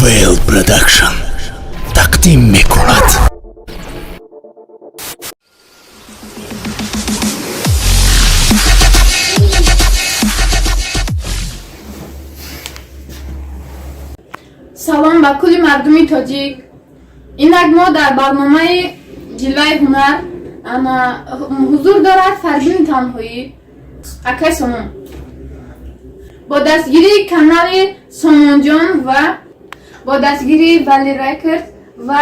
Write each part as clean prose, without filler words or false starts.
ویل پرودکشن تقدیم میکند. سلام به کل مردم تاجیک. اینک ما در برنامه جلوه هنر حضور دارد فرزین تنهایی اکای سامان با دستگیری کانال سامان جان و با دستگیری ولی ریکرد و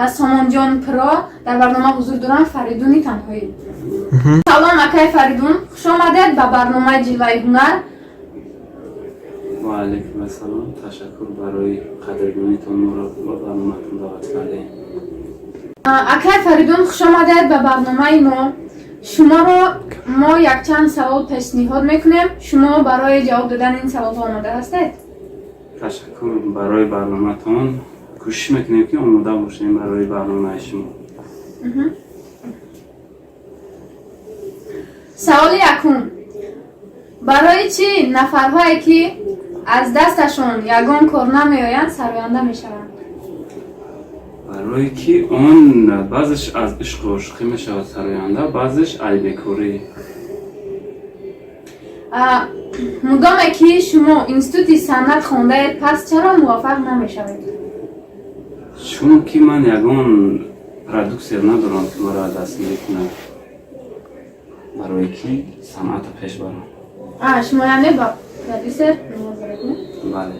سامان جان پرو در برنامه حضور دارند فریدون تنهایی. سلام اکای فریدون، خوش آمدید به برنامه جلوه هنر. و علیکم السلام، تشکر برای قدردانیتان ما را با برنامه‌تان دعوت کردیم. اکای فریدون، خوش آمدید به برنامه ما یک چند سوال پیشنهاد میکنیم. شما برای جواب دادن این سوال ها آماده هستید؟ تشکر برای برنامه‌تان. کوشش میکنیم که آماده باشیم برای برنامه شما. سوال یکم، برای چی نفرهایی که از دستشون یگان کار نمیآیند سرآینده میشوند؟ برای که آن بعضش از عشق و عشقی میشود سرآینده، بعضش عیبکاری. مدامی که شما اینستیتوت صنعت خوانده اید پس چرا موفق نمیشوید؟ چون که من یگان پرودوکسر ندارم که مرا دست میکنه برای که صنعت پیش برم. شما یعنی با پرودوسر نظارت کنید؟ بله.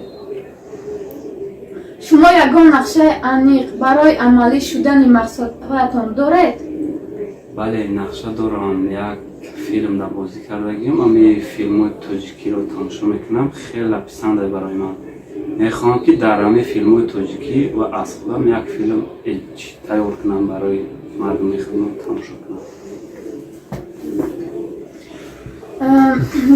شما یگان نقشه عمیق برای عملی شدن مقصدهایتان دارید؟ بله، نقشه دارم. یک فیلم را بازی کردگیم. امی فیلم های تاجیکی رو تماشا میکنم، خیلی پسنده برای من. میخوام که در امی فیلم های تاجیکی و از خودم یک فیلم تیار کنم برای مردم خدمت تماشا کنم.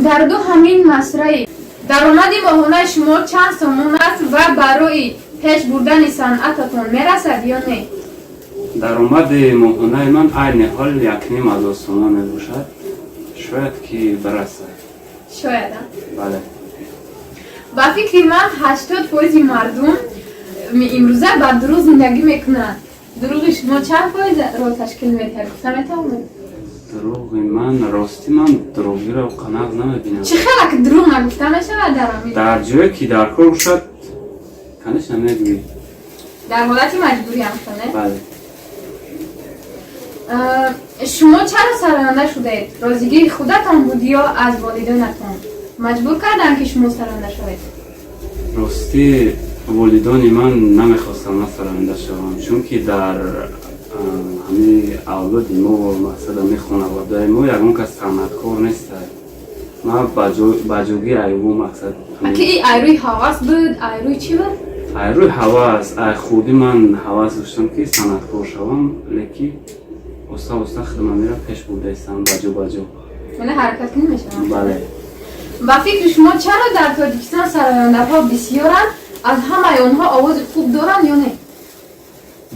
در دو همین مسئله درآمد ماهانه شما چند سامان است و برای پیش بردن صنعتتان میرسد یا نه؟ درآمد ماهانه من عین حال 1,500 سومان میباشد. شاید که برسد. شاید. بله. با فکر من 80% مردم امروزه با دروغ زندگی میکنند. دروغ شما چند فایز را تشکیل میده؟ گفتم میتونید؟ دروغ من راستی من دروغی را قناق نمیبینم. چه خیلی که دروغ نگفته میشود در امید؟ در جایی که در کار شد کنش نمیگویی. در حالتی مجبوری هم کنه؟ بله. شما چرا سرآینده شدید؟ راضیگی خودتان بود یا از والدینتان مجبور کردن که شما سرآینده شوید؟ راستی والدان من نمیخواستن من سرآینده شوم، چون که در همین اولاد ما و مثلا می خانواده ما یگان کس صنعتکار نیست. ما بجوگی ایرو مقصد. اگه این ایروی حواس بود، ایروی چی بود؟ ایروی حواس، خودی من حواس داشتم که صنعتکار شوم، لیکی استا خدمتی را پیش برده ایستم بجو. یعنی حرکت نمیشم. بله. با فکر شما چرا در تاجیکستان سرآینده ها بسیارند؟ از همه اونها آواز خوب دارن یا نه؟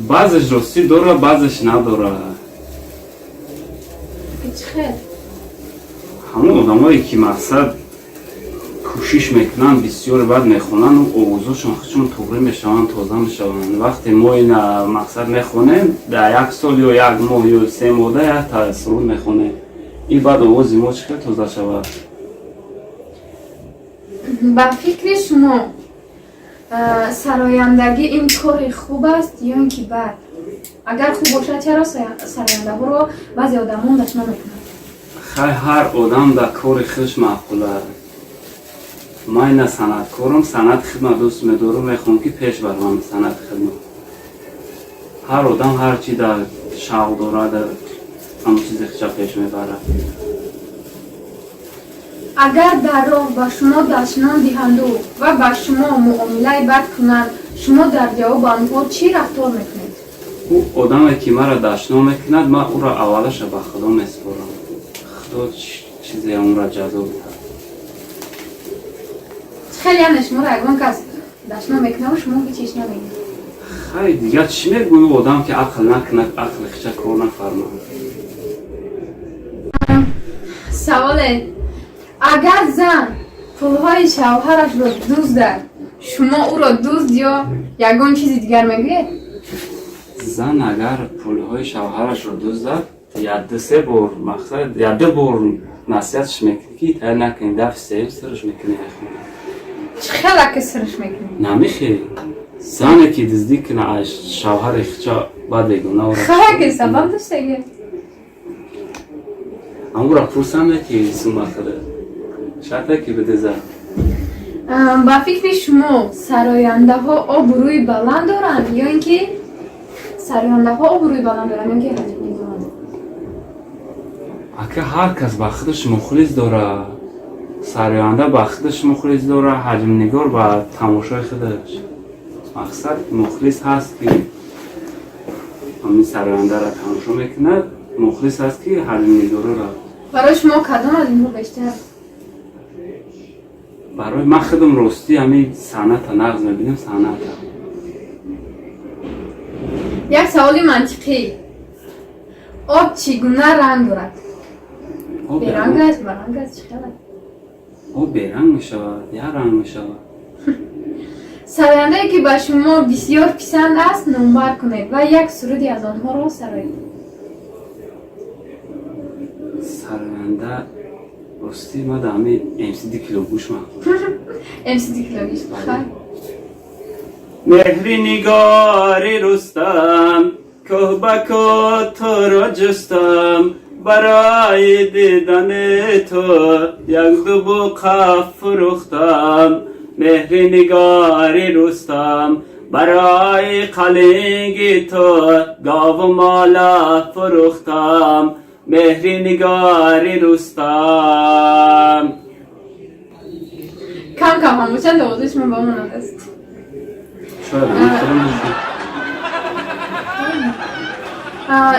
بعضش راستی داره، بعضش نداره. چه خیلی؟ همون آدمایی که مقصد کوشش میکنن بسیار بد میخونن و آوازشون چون توغری میشون، تازه میشون. وقتی ما این مقصد میخونیم در 1 سال یا 1 ماه یا 3 ماه یک تاثیر میخونه، این بعد آوازی ما چه تازه شود. با فکر شما سرآیندگی این کار خوب است یا اینکه بد؟ اگر خوب باشه چرا سرآینده ها رو بعضی آدمان دشمن میکنند؟ خیلی هر آدم در کار خودش معقوله. من صنعتکارم، صنعت خدمت دوست میدارم، میخوام که پیش برم صنعت خدمت. هر آدم هر چی در شوق داره در همون چیزی خیلی پیش میبره. اگر در راه با شما دشنام دهند و با شما معامله بد کنند، شما در جواب آنها چی رفتار میکنید؟ او آدمی که مرا دشنام میکند من او را اولش به خدا میسپارم. خدا چیزی اون را جزا بده. خیلی هم شما را اگران کس دشنام میکنه و شما هیچ چیز نمیگید. خیلی دیگه چی میگوی آدم که عقل نکند، عقل خیچه کار نفرماند. سوال اگر زن پولهای شوهرش را دزدد شما او را دوست یا یگان چیزی دیگر میگوید؟ زن اگر پولهای شوهرش رو دزدد یا دو سه بار مقصد یا دو بار نصیحتش میکنی که تر نکنی دفع سیم سرش میکنی چه خیلی که سرش میکنی؟ نمیخی زنی که دزدی کنه از شوهر خچا باید بگونه او را خیلی که سبب داشته گه او را پرسم نکی سوما خده شرطه که بده زن با فکر شما سراینده ها آبروی بلند دارند یا اینکه سراینده ها آبروی بلند دارند یا اینکه حجم نگارند؟ اگه هر کس با خودش مخلص داره سراینده با خودش مخلص داره حجم نگار با تماشای خودش مقصد مخلص هست که همین سراینده را تماشا میکنه مخلص هست که حجم نگار را برای شما کدام از این رو بیشتر؟ برای من خودم راستی همین صنعت نغز میبینیم صنعت یک سوال منطقی آب چگونه رنگ دارد؟ برنگ است برنگ است چه خیلی؟ آب برنگ میشود یا رنگ میشود سراینده ای که به شما بسیار پسند است نمبر کنید و یک سرودی از آنها را سرایید. سراینده راستی ما در همین MCD کلو گوش من MCD کلاویش بخیر. مهری نگاری رستم که بکا تو را جستم برای دیدن تو یک دو بقف فروختم مهری نگاری رستم برای قلنگ تو گاو و مالا فروختم مهری نگاری رستم کم کم هم چند دوازش من با اون است. شاید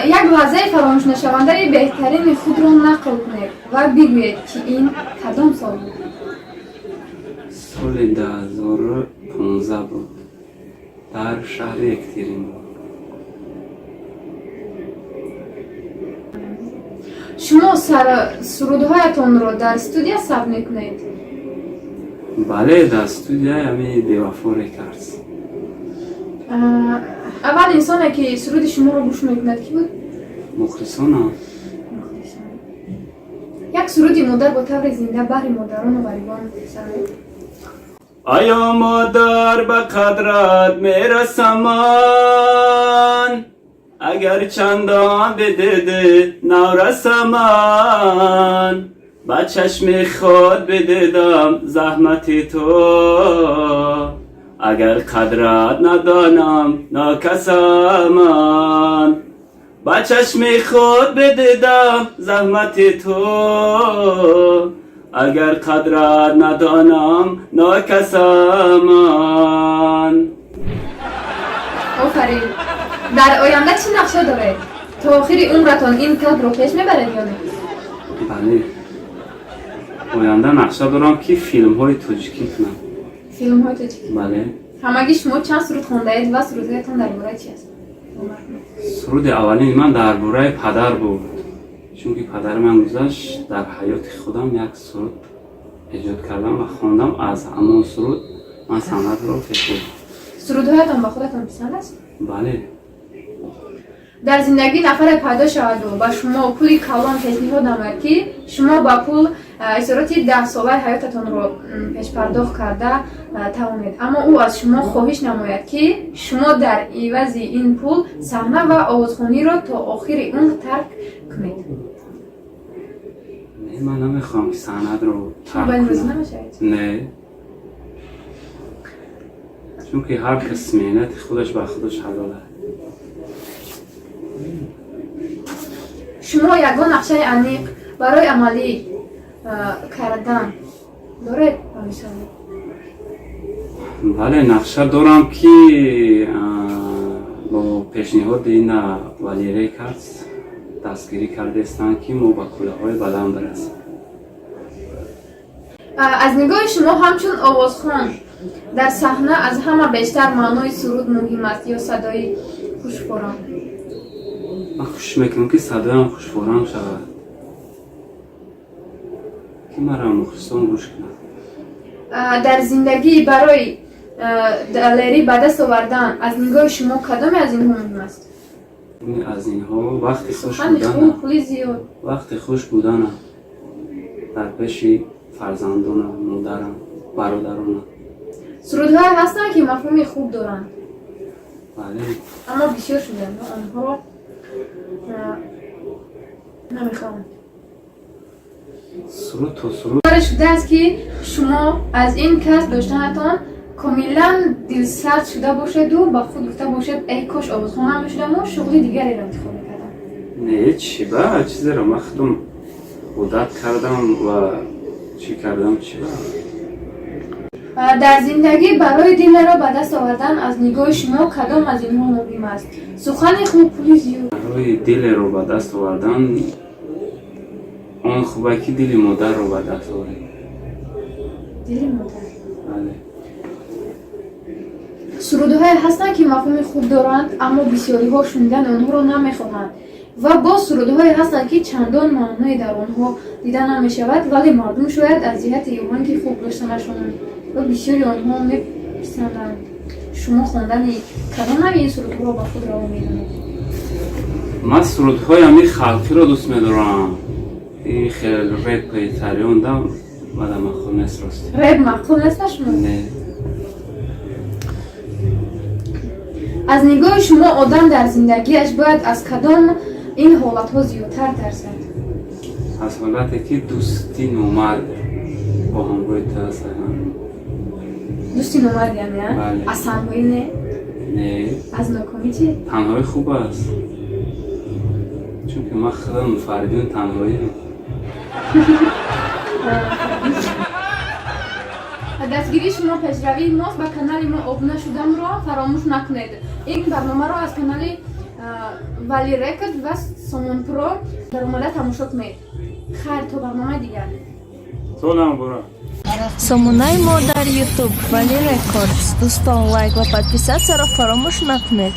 یک لحظه فراموش نشونده بهترین خود را نقل کنید و بگویید که این کدام سال بود؟ سال 2015 بود در شهر یکترین بود. شما سرودهایتان را در استودیو ثبت میکنید؟ بله در استودیو همین بیوفا ریکاردز. اول انسانی که سرود شما را گوش میکند کی بود؟ مخلصانه یک سرودی مادر با طور زنده بر مادران و غریبان سرایید. آیا مادر به قدرت میرسمان اگر چندان بدیده نورسمان با چشم خود بدیدم زحمت تو اگر قدرت ندانم ناکسمان با چشم خود بدیدم زحمت تو اگر قدرت ندانم ناکسمان. آفرین. در آینده چی نقشه داره؟ تا آخر عمرتان این کار رو پیش میبرید یا نه؟ بله آینده نقشه دارم که فیلم های تاجیکی کنم. فیلم های تاجیکی؟ بله. همگی شما چند سرود خونده اید و سرودهایتان درباره چی است؟ سرود اولین من درباره پدر بود چون که پدر من گذشت در حیات خودم یک سرود ایجاد کردم و خواندم از همون سرود من سند رو فکر سرودهایتان با خودتان پسند است؟ بله. در زندگی نفر پیدا شود و با شما پولی کلان پیشنهاد نماید که شما با پول اثراتی 10 ساله حیاتتان رو پیش پرداخت کرده توانید اما او از شما خواهش نماید که شما در عوض این پول صحنه و آوازخوانی را تا آخر عمر ترک کنید. نه من نمیخوام که سند رو شما با این روز نمیشوید؟ نه چون که هر کس مهنت خودش با خودش حلاله. شما یگان نقشه عمیق برای عملی کردن دارید همیشه؟ بله نقشه دارم که با پیشنهاد این ولی ریکاردز دستگیری کرده استن که ما با کله های بلند برسیم. از نگاه شما همچون آوازخوان در صحنه از همه بیشتر معنای سرود مهم است یا صدای خوشفوران؟ من خوش میکنم که صدایم خوشفوران شود که مرا مخلصان گوش کنم. در زندگی برای دلاری به دست آوردن از نگاه شما کدام از اینها مهم است؟ از اینها وقتی خوش خیلی بودن خوب، پولی زیاد. وقتی خوش بودن در پیش فرزندانم، مادرم، برادرانم. سرودهای هستن که مفهوم خوب دارن بله. اما بسیار شدن آنها نمیخوام. سرود تا سرود کار شده است که شما از این کس داشتنتان کاملا دلسرد شده باشد و با خود گفته باشد ای کاش آوازخوانم میشدم و شغل دیگری را انتخاب میکردم. نه چی با چیزی را مخدوم عادت کردم و چی کردم چی با. در زندگی برای دل را به دست آوردن از نگاه شما کدام از اینها مهم است؟ سخن خوب، پولی زیاد. برای دل رو به دست آوردن آن خوبه که دل مادر رو به دست آورد. دل مادر. بله. سرودهای هستند که مفهوم خوب دارند اما بسیاری ها شنیدن آنها را نمیخواهند و با سرودهای هستند که چندان معنی در آنها دیده نمیشود ولی مردم شاید از جهت ایمان که خوب داشتنشان و بسیاری آنها میپسندند. شما خواندن کدام از این سرودها را با خود روا میدانید؟ من سرودهای همی خلقی را دوست میدارم. این خیلی رپ ایتالیان دم مدام مخون نیست راستی. رپ مقبول نیست شما؟ نه. از نگاه شما آدم در زندگیش باید از کدام این حالتها زیادتر ترسد؟ از حالتی که دوستی نومرد با هم باید ترسه هم. دوستی نومرد یعنی بله. از تنهایی نه؟ نه. از ناکامی چی؟ تنهایی خوب است. چون که من خودم فردین تنهایی هم. دستگیری شما پیشروی ماست به کانال ما ابونه شدن را فراموش نکنید. این برنامه را از کانال ولی رکورد و سامان پرو در اومده تماشا کنید. خیر تا برنامه دیگر. سلام برا. سامانه ما در یوتیوب ولی رکوردز. دوستان لایک و подписаться را فراموش نکنید.